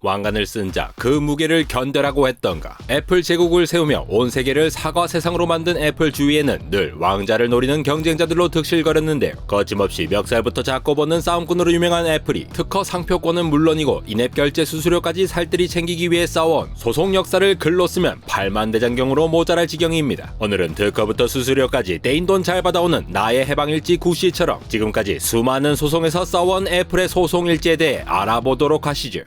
왕관을 쓴 자 그 무게를 견뎌라고 했던가. 애플 제국을 세우며 온 세계를 사과 세상으로 만든 애플 주위에는 늘 왕자를 노리는 경쟁자들로 득실거렸는데요. 거침없이 멱살부터 잡고 벗는 싸움꾼으로 유명한 애플이 특허 상표권은 물론이고 인앱 결제 수수료까지 살뜰히 챙기기 위해 싸워온 소송 역사를 글로 쓰면 팔만대장경으로 모자랄 지경입니다. 오늘은 특허부터 수수료까지 떼인 돈 잘 받아오는 나의 해방일지 구씨처럼 지금까지 수많은 소송에서 싸워온 애플의 소송 일지에 대해 알아보도록 하시죠.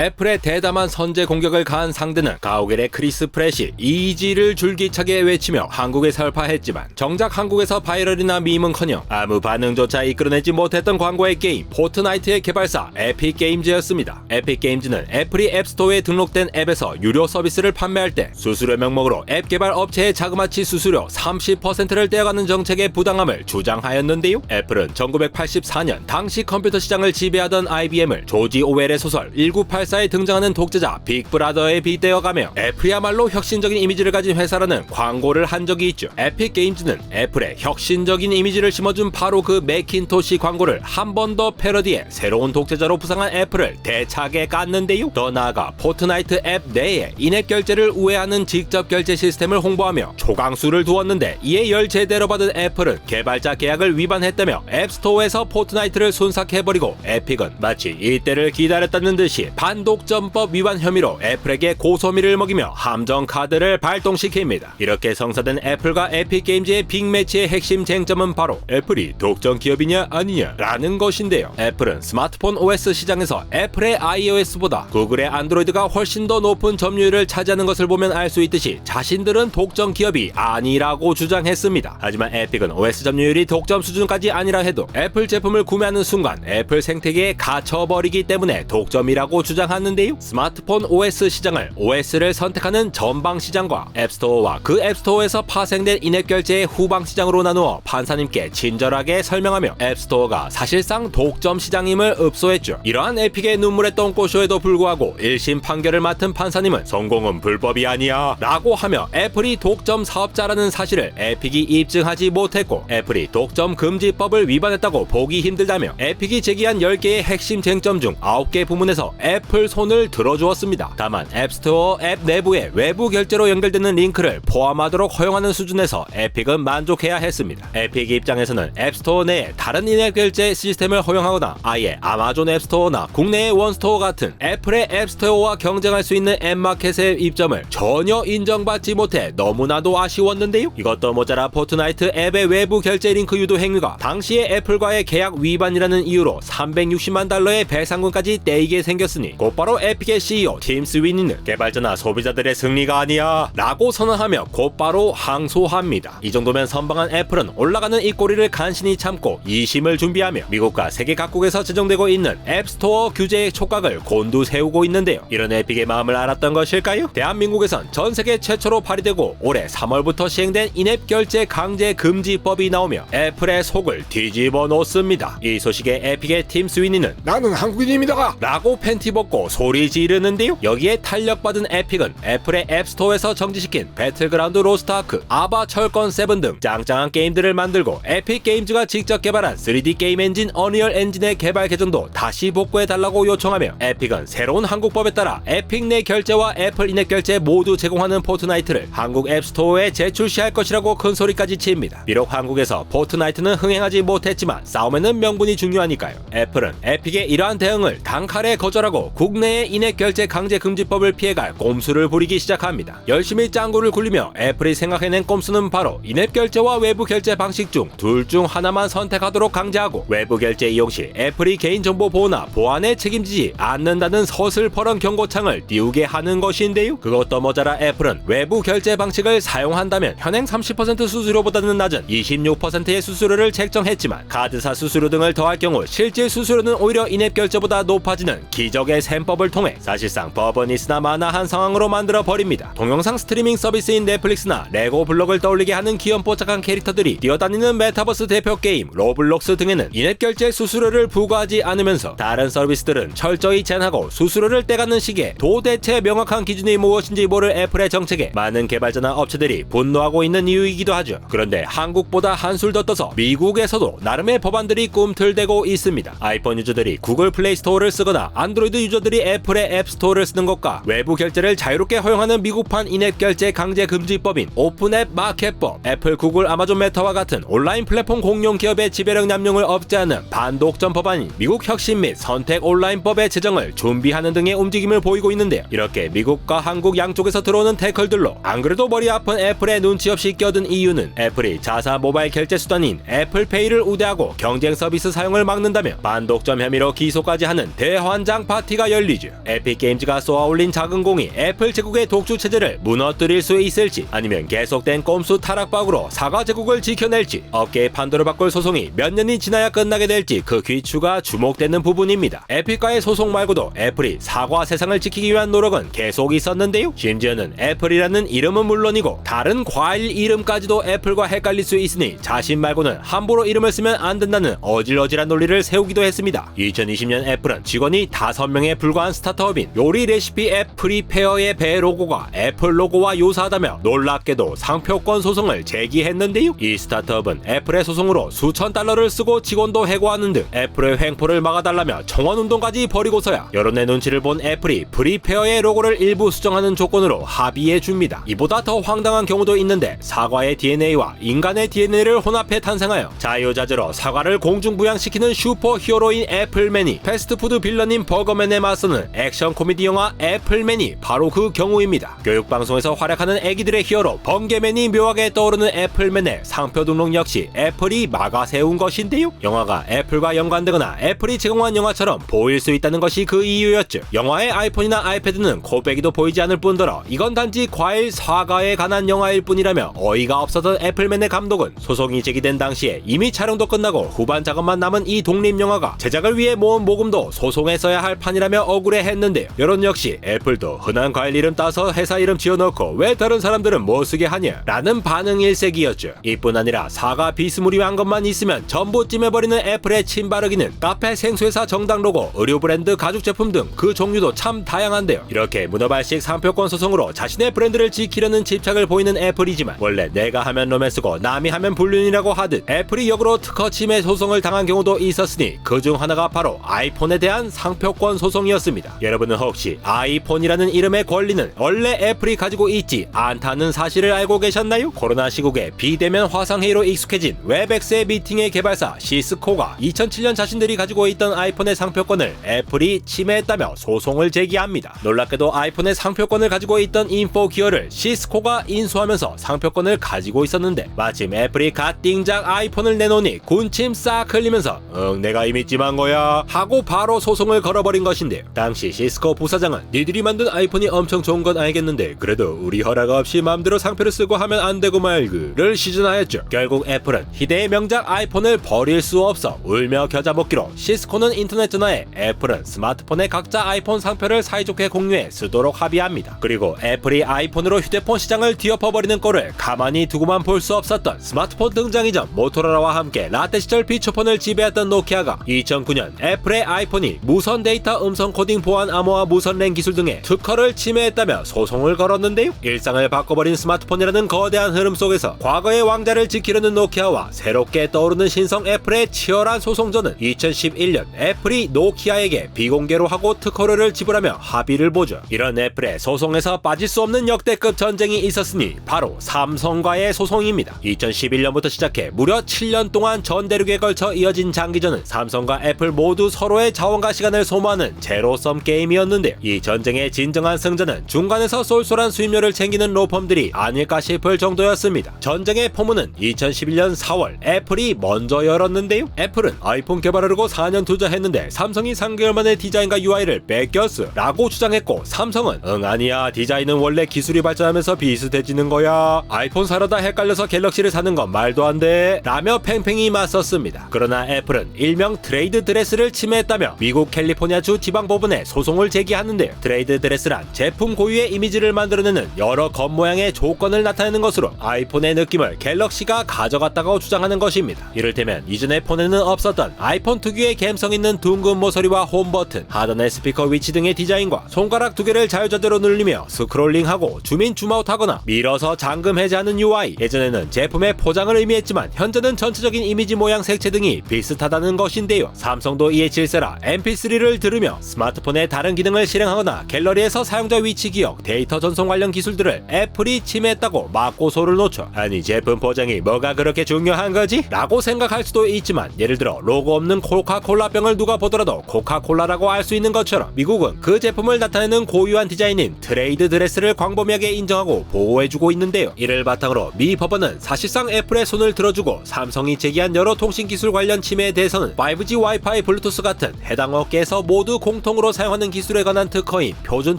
애플의 대담한 선제 공격을 가한 상대는 가오갤의 크리스 프렛이 이지를 줄기차게 외치며 한국에 설파했지만 정작 한국에서 바이럴이나 밈은커녕 아무 반응조차 이끌어내지 못했던 광고의 게임 포트나이트의 개발사 에픽게임즈였습니다. 에픽게임즈는 애플이 앱스토어에 등록된 앱에서 유료 서비스를 판매할 때 수수료 명목으로 앱 개발 업체의 자그마치 수수료 30%를 떼어가는 정책의 부당함을 주장하였는데요. 애플은 1984년 당시 컴퓨터 시장을 지배하던 IBM을 조지 오웰의 소설 1984에 등장하는 독재자 빅브라더에 빗대어가며 애플이야말로 혁신적인 이미지를 가진 회사라는 광고를 한 적이 있죠. 에픽게임즈는 애플의 혁신적인 이미지를 심어준 바로 그 매킨토시 광고를 한 번 더 패러디해 새로운 독재자로 부상한 애플을 대차게 깠는데요. 더 나아가 포트나이트 앱 내에 인앱 결제를 우회하는 직접 결제 시스템을 홍보하며 초강수를 두었는데 이에 열 제대로 받은 애플은 개발자 계약을 위반했다며 앱스토어에서 포트나이트를 손삭해버리고 에픽은 마치 이때를 기다렸다는 듯이 반독점법 위반 혐의로 애플에게 고소미를 먹이며 함정 카드를 발동시킵니다. 이렇게 성사된 애플과 에픽게임즈의 빅매치의 핵심 쟁점은 바로 애플이 독점 기업이냐 아니냐 라는 것인데요. 애플은 스마트폰 OS 시장에서 애플의 iOS보다 구글의 안드로이드가 훨씬 더 높은 점유율을 차지하는 것을 보면 알 수 있듯이 자신들은 독점 기업이 아니라고 주장했습니다. 하지만 에픽은 OS 점유율이 독점 수준까지 아니라 해도 애플 제품을 구매하는 순간 애플 생태계에 갇혀버리기 때문에 독점이라고 주장하는데요. 스마트폰 OS 시장을 OS를 선택하는 전방 시장과 앱스토어와 그 앱스토어에서 파생된 인앱 결제의 후방 시장으로 나누어 판사님께 친절하게 설명하며 앱스토어가 사실상 독점 시장임을 읍소했죠. 이러한 에픽의 눈물의 똥꼬쇼에도 불구하고 1심 판결을 맡은 판사님은 성공은 불법이 아니야 라고 하며 애플이 독점 사업자라는 사실을 에픽이 입증하지 못했고 애플이 독점 금지법을 위반했다고 보기 힘들다며 에픽이 제기한 10개의 핵심 쟁점 중 9개 부문에서 애플 손을 들어주었습니다. 다만 앱스토어 앱 내부에 외부 결제로 연결되는 링크를 포함하도록 허용하는 수준에서 에픽은 만족해야 했습니다. 에픽 입장에서는 앱스토어 내에 다른 인앱 결제 시스템을 허용하거나 아예 아마존 앱스토어나 국내의 원스토어 같은 애플의 앱스토어와 경쟁할 수 있는 앱마켓의 입점을 전혀 인정받지 못해 너무나도 아쉬웠는데요. 이것도 모자라 포트나이트 앱의 외부 결제 링크 유도 행위가 당시에 애플과의 계약 위반이라는 이유로 360만 달러의 배상금까지 떼이게 생겼으니 곧바로 에픽의 CEO 팀 스위니는 개발자나 소비자들의 승리가 아니야 라고 선언하며 곧바로 항소합니다. 이 정도면 선방한 애플은 올라가는 이 꼬리를 간신히 참고 2심을 준비하며 미국과 세계 각국에서 제정되고 있는 앱스토어 규제의 촉각을 곤두세우고 있는데요. 이런 에픽의 마음을 알았던 것일까요? 대한민국에선 전 세계 최초로 발의되고 올해 3월부터 시행된 인앱 결제 강제 금지법이 나오며 애플의 속을 뒤집어 놓습니다. 이 소식에 에픽의 팀 스위니는 나는 한국인입니다 라고 팬티 벗고 소리 지르는데요. 여기에 탄력받은 에픽은 애플의 앱스토어에서 정지시킨 배틀그라운드 로스트아크, 아바 철권 7 등 짱짱한 게임들을 만들고 에픽 게임즈가 직접 개발한 3D 게임 엔진 어니얼 엔진의 개발 계정도 다시 복구해달라고 요청하며 에픽은 새로운 한국법에 따라 에픽 내 결제와 애플 인앱 결제 모두 제공하는 포트나이트를 한국 앱스토어에 재출시할 것이라고 큰 소리까지 칩니다. 비록 한국에서 포트나이트는 흥행하지 못했지만 싸움에는 명분이 중요하니까요. 애플은 에픽의 이러한 대응을 단칼에 거절하고 국내의 인앱 결제 강제 금지법을 피해갈 꼼수를 부리기 시작합니다. 열심히 짱구를 굴리며 애플이 생각해낸 꼼수는 바로 인앱 결제와 외부 결제 방식 중 둘 중 하나만 선택하도록 강제하고 외부 결제 이용 시 애플이 개인정보 보호나 보안에 책임지지 않는다는 서슬퍼런 경고창을 띄우게 하는 것인데요. 그것도 모자라 애플은 외부 결제 방식을 사용한다면 현행 30% 수수료보다는 낮은 26%의 수수료를 책정했지만 카드사 수수료 등을 더할 경우 실질 수수료는 오히려 인앱 결제보다 높아지는 기적의 셈법을 통해 사실상 법은 있으나 마나한 상황으로 만들어 버립니다. 동영상 스트리밍 서비스인 넷플릭스나 레고 블록을 떠올리게 하는 귀염뽀짝한 캐릭터들이 뛰어다니는 메타버스 대표 게임 로블록스 등에는 인앱 결제 수수료를 부과하지 않으면서 다른 서비스들은 철저히 제한하고 수수료를 떼가는 시기에 도대체 명확한 기준이 무엇인지 모를 애플의 정책에 많은 개발자나 업체들이 분노하고 있는 이유이기도 하죠. 그런데 한국보다 한술 더 떠서 미국에서도 나름의 법안들이 꿈틀대고 있습니다. 아이폰 유저들이 구글 플레이 스토어를 쓰거나 안드로이드 유저들이 애플의 앱 스토어를 쓰는 것과 외부 결제를 자유롭게 허용하는 미국판 인앱 결제 강제 금지법인 오픈앱 마켓법, 애플, 구글, 아마존 메타와 같은 온라인 플랫폼 공용 기업의 지배력 남용을 억제하는 반독점 법안인 미국 혁신 및 선택 온라인법의 제정을 준비하는 등의 움직임을 보이고 있는데요. 이렇게 미국과 한국 양쪽에서 들어오는 태클들로 안 그래도 머리 아픈 애플의 눈치 없이 껴든 이유는 애플이 자사 모바일 결제 수단인 애플페이를 우대하고 경쟁 서비스 사용을 막는다며 반독점 혐의로 기소까지 하는 대환장 파티가 열리죠. 에픽게임즈가 쏘아올린 작은 공이 애플 제국의 독주 체제를 무너뜨릴 수 있을지, 아니면 계속된 꼼수 타락박으로 사과 제국을 지켜낼지, 업계의 판도를 바꿀 소송이 몇 년이 지나야 끝나게 될지 그 귀추가 주목되는 부분입니다. 에픽과의 소송 말고도 애플이 사과 세상을 지키기 위한 노력은 계속 있었는데요. 심지어는 애플이라는 이름은 물론이고 다른 과일 이름까지도 애플과 헷갈릴 수 있으니 자신 말고는 함부로 이름을 쓰면 안 된다는 어질어질한 논리를 세우기도 했습니다. 2020년 애플은 직원이 5명에 불과한 스타트업인 요리 레시피 앱 프리페어의 배 로고가 애플 로고와 유사하다며 놀랍게도 상표권 소송을 제기했는데요. 이 스타트업은 애플의 소송으로 수천 달러를 쓰고 직원도 해고하는 등 애플의 횡포를 막아달라며 청원운동까지 벌이고서야 여론의 눈치를 본 애플이 프리페어의 로고를 일부 수정하는 조건으로 합의해줍니다. 이보다 더 황당한 경우도 있는데 사과의 DNA와 인간의 DNA를 혼합해 탄생하여 자유자재로 사과를 공중부양시키는 슈퍼히어로인 애플맨이 패스트푸드 빌런인 버거맨에 맞서는 액션 코미디 영화 애플맨이 바로 그 경우입니다. 교육방송에서 활약하는 애기들의 히어로 번개맨이 묘하게 떠오르는 애플맨의 상표 등록 역시 애플이 막아세운 것인데요. 영화가 애플과 연관되거나 애플이 제공한 영화처럼 보일 수 있다는 것이 그 이유였죠. 영화의 아이폰이나 아이패드는 코빼기도 보이지 않을 뿐더러 이건 단지 과일 사과에 관한 영화일 뿐이라며 어이가 없었던 애플맨의 감독은 소송이 제기된 당시에 이미 촬영도 끝나고 후반 작업만 남은 이 독립영화가 제작을 위해 모은 모금도 소송에 써야 할 판이라며 억울해했는데요. 여론 역시 애플도 흔한 과일 이름 따서 회사 이름 지어넣고 왜 다른 사람들은 못 쓰게 하냐 라는 반응 일색이었죠. 이뿐 아니라 사과 비스무리한 것만 있으면 전부 찜해버리는 애플의 침바르기는 카페 생수회사 정당 로고, 의류 브랜드 가죽 제품 등 그 종류도 참 다양한데요. 이렇게 문어발식 상표권 소송으로 자신의 브랜드를 지키려는 집착을 보이는 애플이지만 원래 내가 하면 로맨스고 남이 하면 불륜이라고 하듯 애플이 역으로 특허 침해 소송을 당한 경우도 있었으니 그중 하나가 바로 아이폰에 대한 상표권 소송이었습니다. 여러분은 혹시 아이폰이라는 이름의 권리는 원래 애플이 가지고 있지 않다는 사실을 알고 계셨나요? 코로나 시국에 비대면 화상회의로 익숙해진 웹엑스의 미팅의 개발사 시스코가 2007년 자신들이 가지고 있던 아이폰의 상표권을 애플이 침해했다며 소송을 제기합니다. 놀랍게도 아이폰의 상표권을 가지고 있던 인포기어를 시스코가 인수하면서 상표권을 가지고 있었는데 마침 애플이 갓띵작 아이폰을 내놓으니 군침 싹 흘리면서 내가 이미 찜한 거야 하고 바로 소송을 걸어버린 것인데요. 당시 시스코 부사장은 니들이 만든 아이폰이 엄청 좋은 건 알겠는데 그래도 우리 허락 없이 마음대로 상표를 쓰고 하면 안 되고 말그를 시전하였죠. 결국 애플은 희대의 명작 아이폰을 버릴 수 없어 울며 겨자 먹기로 시스코는 인터넷 전화에 애플은 스마트폰의 각자 아이폰 상표를 사이좋게 공유해 쓰도록 합의합니다. 그리고 애플이 아이폰으로 휴대폰 시장을 뒤엎어버리는 꼴을 가만히 두고만 볼 수 없었던 스마트폰 등장 이전 모토로라와 함께 라떼 시절 피처폰을 지배했던 노키아가 2009년 애플의 아이폰이 무선 데이터 음성 코딩 보안 암호화 무선 랜 기술 등의 특허를 침해했다며 소송을 걸었는데요. 일상을 바꿔버린 스마트폰이라는 거대한 흐름 속에서 과거의 왕자를 지키려는 노키아와 새롭게 떠오르는 신성 애플의 치열한 소송전은 2011년 애플이 노키아에게 비공개로 하고 특허료를 지불하며 합의를 보죠. 이런 애플의 소송에서 빠질 수 없는 역대급 전쟁이 있었으니 바로 삼성과의 소송입니다. 2011년부터 시작해 무려 7년 동안 전 대륙에 걸쳐 이어진 장기전은 삼성과 애플 모두 서로의 자원과 시간을 소모하는 제로섬 게임이었는데요. 이 전쟁의 진정한 승자는 중간에서 쏠쏠한 수입료를 챙기는 로펌들이 아닐까 싶을 정도였습니다. 전쟁의 포문은 2011년 4월 애플이 먼저 열었는데요. 애플은 아이폰 개발하려고 4년 투자했는데 삼성이 3개월 만에 디자인과 UI를 뺏겼어 라고 주장했고 삼성은 아니야 디자인은 원래 기술이 발전하면서 비슷해지는 거야 아이폰 사려다 헷갈려서 갤럭시를 사는 건 말도 안 돼 라며 팽팽히 맞섰습니다. 그러나 애플은 일명 트레이드 드레스를 침해했다며 미국 캘리포니아주 지방 지방법원에 소송을 제기하는데요. 트레이드 드레스란 제품 고유의 이미지를 만들어내는 여러 겉모양의 조건을 나타내는 것으로 아이폰의 느낌을 갤럭시가 가져갔다고 주장하는 것입니다. 이를테면 이전의 폰에는 없었던 아이폰 특유의 감성 있는 둥근 모서리와 홈 버튼, 하단의 스피커 위치 등의 디자인과 손가락 두 개를 자유자재로 누르며 스크롤링하고 줌인 줌아웃하거나 밀어서 잠금 해제하는 UI. 예전에는 제품의 포장을 의미했지만 현재는 전체적인 이미지 모양 색채 등이 비슷하다는 것인데요. 삼성도 이에 질세라 MP3를 들으며 스마트폰의 다른 기능을 실행하거나 갤러리에서 사용자 위치 기억, 데이터 전송 관련 기술들을 애플이 침해했다고 맞고소를 놓죠. 아니 제품 포장이 뭐가 그렇게 중요한 거지? 라고 생각할 수도 있지만 예를 들어 로고 없는 코카콜라병을 누가 보더라도 코카콜라라고 알 수 있는 것처럼 미국은 그 제품을 나타내는 고유한 디자인인 트레이드 드레스를 광범위하게 인정하고 보호해주고 있는데요. 이를 바탕으로 미 법원은 사실상 애플의 손을 들어주고 삼성이 제기한 여러 통신기술 관련 침해에 대해서는 5G 와이파이 블루투스 같은 해당 업계에서 모두 공통으로 사용하는 기술에 관한 특허인 표준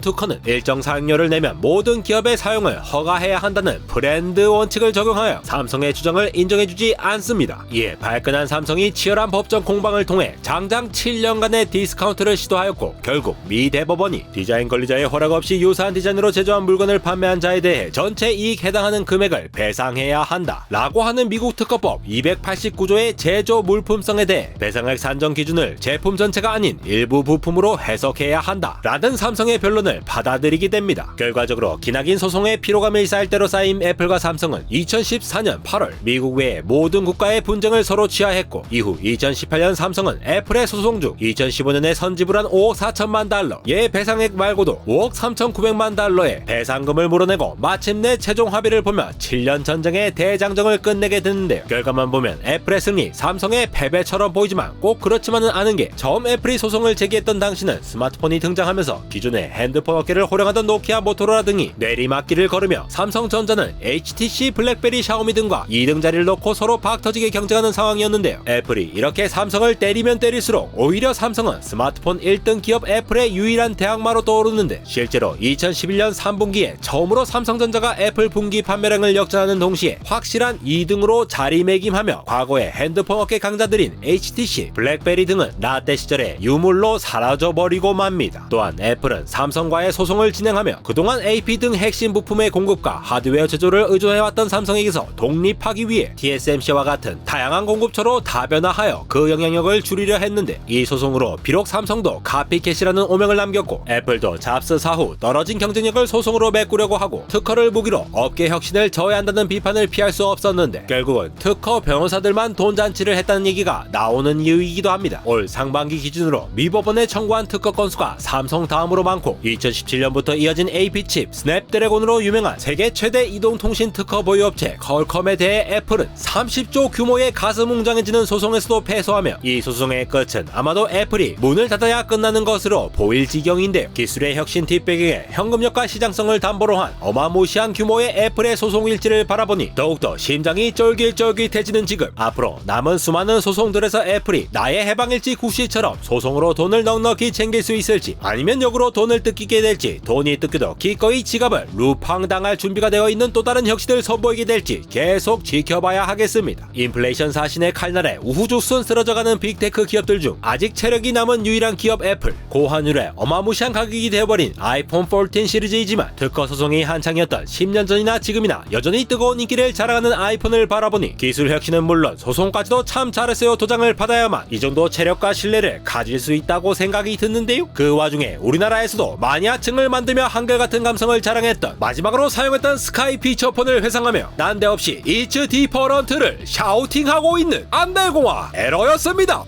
특허는 일정 사용료를 내면 모든 기업의 사용을 허가해야 한다는 브랜드 원칙을 적용하여 삼성의 주장을 인정해주지 않습니다. 이에 발끈한 삼성이 치열한 법적 공방을 통해 장장 7년간의 디스카운트를 시도하였고 결국 미 대법원이 디자인 관리자의 허락 없이 유사한 디자인으로 제조한 물건을 판매한 자에 대해 전체 이익 해당하는 금액을 배상해야 한다 라고 하는 미국 특허법 289조의 제조 물품성에 대해 배상액 산정 기준을 제품 전체가 아닌 일부 부품으로 해석해야 한다 라는 삼성의 변론을 받아들이게 됩니다. 결과적으로 기나긴 소송의 피로감이 쌓일 대로 쌓인 애플과 삼성은 2014년 8월 미국 외의 모든 국가의 분쟁을 서로 취하했고 이후 2018년 삼성은 애플의 소송 중 2015년에 선지불한 5억 4천만 달러 의 배상액 말고도 5억 3,900만 달러의 배상금을 물어내고 마침내 최종 합의를 보며 7년 전쟁의 대장정을 끝내게 되는데요. 결과만 보면 애플의 승리, 삼성의 패배처럼 보이지만 꼭 그렇지만은 않은 게 처음 애플이 소송을 제기했던 당시는 스마트폰이 등장하면서 기존의 핸드폰 업계를 호령하던 노키아, 모토로라 등이 내리막길을 걸으며 삼성전자는 HTC, 블랙베리, 샤오미 등과 2등 자리를 놓고 서로 박터지게 경쟁하는 상황이었는데요. 애플이 이렇게 삼성을 때리면 때릴수록 오히려 삼성은 스마트폰 1등 기업 애플의 유일한 대항마로 떠오르는데 실제로 2011년 3분기에 처음으로 삼성전자가 애플 분기 판매량을 역전하는 동시에 확실한 2등으로 자리매김하며 과거의 핸드폰 업계 강자들인 HTC, 블랙베리 등은 라떼 시절에 유물로 사라져버리고 맙니다. 또한 애플은 삼성과의 소송을 진행하며 그동안 AP 등 핵심 부품의 공급과 하드웨어 제조를 의존해왔던 삼성에게서 독립하기 위해 TSMC와 같은 다양한 공급처로 다변화하여 그 영향력을 줄이려 했는데 이 소송으로 비록 삼성도 카피캣이라는 오명을 남겼고 애플도 잡스 사후 떨어진 경쟁력을 소송으로 메꾸려고 하고 특허를 무기로 업계 혁신을 저해한다는 비판을 피할 수 없었는데 결국은 특허 변호사들만 돈잔치를 했다는 얘기가 나오는 이유이기도 합니다. 올 상반기 기준으로 미 법원에 청구한 특허 건수가 삼성 다음으로 많고 2017년부터 이어진 AP칩, 스냅드래곤으로 유명한 세계 최대 이동통신 특허 보유업체 퀄컴에 대해 애플은 30조 규모의 가슴 웅장해지는 소송에서도 패소하며 이 소송의 끝은 아마도 애플이 문을 닫아야 끝나는 것으로 보일 지경인데요. 기술의 혁신 뒷배경에 현금력과 시장성을 담보로 한 어마무시한 규모의 애플의 소송 일지를 바라보니 더욱더 심장이 쫄깃쫄깃해지는 지금 앞으로 남은 수많은 소송들에서 애플이 나의 해방일지 구시처럼 소송으로 돈을 넉넉히 챙길 수 있을지 아니면 역으로 돈을 뜯기게 될지 돈이 뜯겨도 기꺼이 지갑을 루팡당할 준비가 되어 있는 또 다른 혁신을 선보이게 될지 계속 지켜봐야 하겠습니다. 인플레이션 사신의 칼날에 우후죽순 쓰러져가는 빅테크 기업들 중 아직 체력이 남은 유일한 기업 애플, 고환율에 어마무시한 가격이 되어버린 아이폰 14 시리즈이지만 특허 소송이 한창이었던 10년 전이나 지금이나 여전히 뜨거운 인기를 자랑하는 아이폰을 바라보니 기술 혁신은 물론 소송까지도 참 잘했어요 도장을 받아야만 이 정도 체력과 신뢰를 가질 수 있다고 생각이 드는데요. 그 와중에 우리나라에서도 마니아층을 만들며 한결같은 감성을 자랑했던 마지막으로 사용했던 스카이 피처폰을 회상하며 난데없이 It's different를 샤우팅하고 있는 안달공화 에러였습니다.